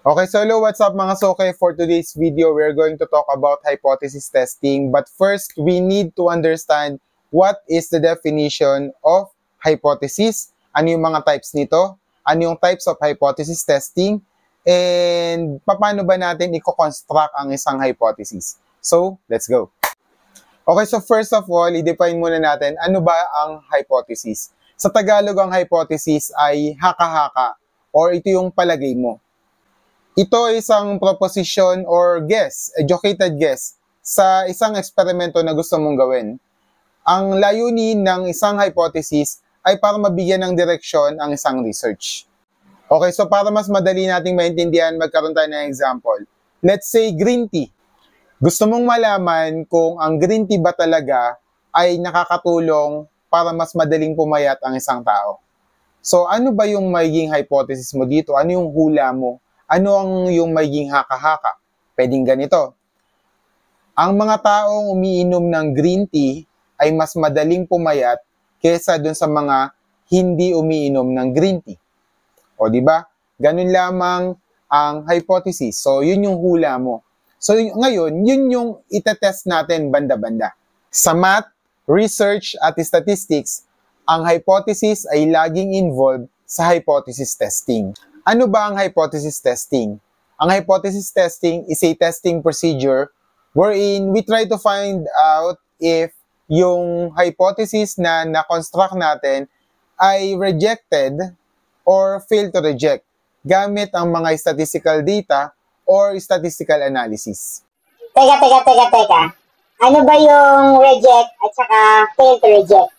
Okay, so hello, what's up mga soke? For today's video, we're going to talk about hypothesis testing. But first, we need to understand what is the definition of hypothesis, ano yung mga types nito, ano yung types of hypothesis testing, and paano ba natin i-construct ang isang hypothesis. So, let's go. Okay, so first of all, i-define muna natin ano ba ang hypothesis. Sa Tagalog, ang hypothesis ay haka-haka or ito yung palagay mo. Ito ay isang proposition or guess, educated guess, sa isang eksperimento na gusto mong gawin. Ang layunin ng isang hypothesis ay para mabigyan ng direksyon ang isang research. Okay, so para mas madali nating maintindihan, magkaroon tayo ng example. Let's say green tea. Gusto mong malaman kung ang green tea ba talaga ay nakakatulong para mas madaling pumayat ang isang tao. So ano ba yung magiging hypothesis mo dito? Ano yung hula mo? Ano ang yung magiging haka-haka? Pwedeng ganito. Ang mga taong umiinom ng green tea ay mas madaling pumayat kaysa dun sa mga hindi umiinom ng green tea. O di ba? Ganun lamang ang hypothesis. So yun yung hula mo. So ngayon, yun yung itetest natin banda-banda. Sa math, research at statistics, ang hypothesis ay laging involved sa hypothesis testing. Ano ba ang hypothesis testing? Ang hypothesis testing is a testing procedure wherein we try to find out if yung hypothesis na na-construct natin ay rejected or failed to reject gamit ang mga statistical data or statistical analysis. Teka. Ano ba yung reject at saka failed to reject?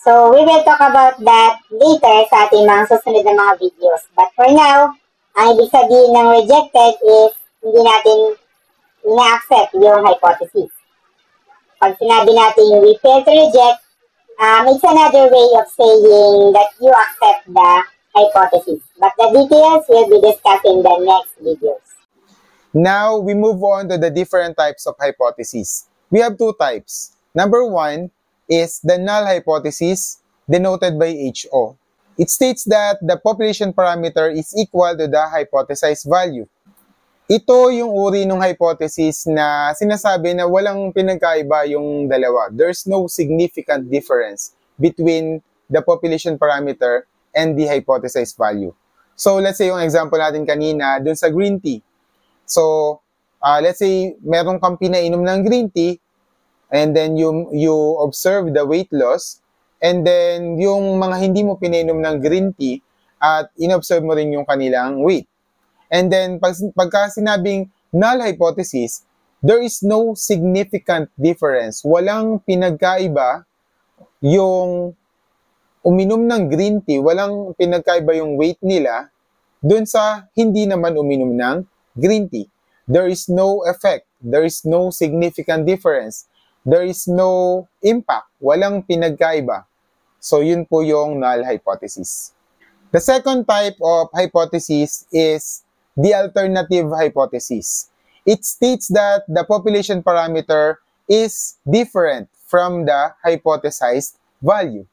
So, we will talk about that later sa ating mga susunod na mga videos. But for now, ang ibig sabihin ng rejected is hindi natin ina-accept yung hypothesis. Pag sinabi natin we fail to reject, it's another way of saying that you accept the hypothesis. But the details will be discussed in the next videos. Now, we move on to the different types of hypotheses. We have two types. Number one is the null hypothesis denoted by HO. It states that the population parameter is equal to the hypothesized value. Ito yung uri ng hypothesis na sinasabi na walang pinagkaiba yung dalawa. There's no significant difference between the population parameter and the hypothesized value. So let's say yung example natin kanina dun sa green tea. So let's say merong kang pinainom ng green tea, and then you observe the weight loss, and then yung mga hindi mo pinainom ng green tea at inobserve mo rin yung kanilang weight. And then pagka sinabing null hypothesis, there is no significant difference. Walang pinagkaiba yung uminom ng green tea, walang pinagkaiba yung weight nila dun sa hindi naman uminom ng green tea. There is no effect. There is no significant difference. There is no impact. Walang pinagkaiba. So, yun po yung null hypothesis. The second type of hypothesis is the alternative hypothesis. It states that the population parameter is different from the hypothesized value.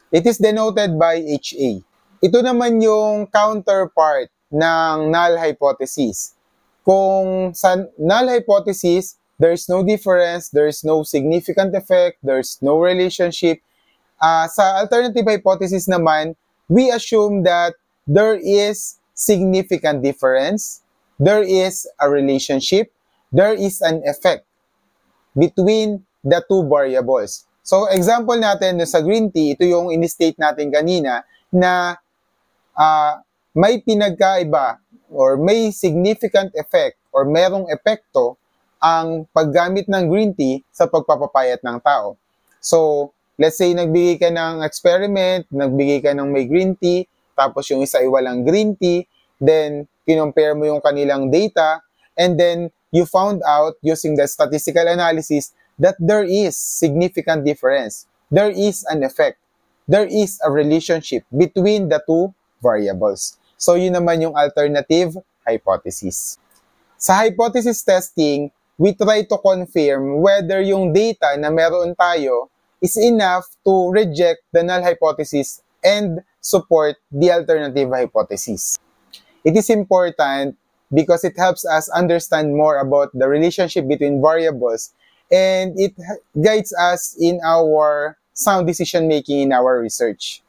It is denoted by HA. Ito naman yung counterpart ng null hypothesis. Kung sa null hypothesis, there is no difference, there is no significant effect, there is no relationship. Sa alternative hypothesis naman, we assume that there is significant difference, there is a relationship, there is an effect between the two variables. So, example natin sa green tea, ito yung in-state natin kanina na may pinagkaiba or may significant effect or merong epekto ang paggamit ng green tea sa pagpapapayat ng tao. So, let's say nagbigay ka ng experiment, nagbigay ka ng may green tea, tapos yung isa ay walang green tea, then kinompare mo yung kanilang data, and then you found out using the statistical analysis that there is significant difference. There is an effect. There is a relationship between the two variables. So, yun naman yung alternative hypothesis. Sa hypothesis testing, we try to confirm whether yung data na meron tayo is enough to reject the null hypothesis and support the alternative hypothesis. It is important because it helps us understand more about the relationship between variables, and it guides us in our sound decision making in our research.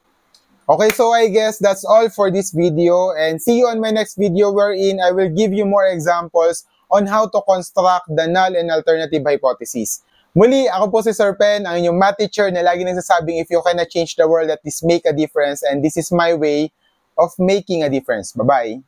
Okay, so I guess that's all for this video, and see you on my next video wherein I will give you more examples on how to construct the null and alternative hypothesis. Muli, ako po si Sir Pen, ang inyong math teacher na lagi nagsasabing if you cannot change the world, at least make a difference, and this is my way of making a difference. Bye-bye!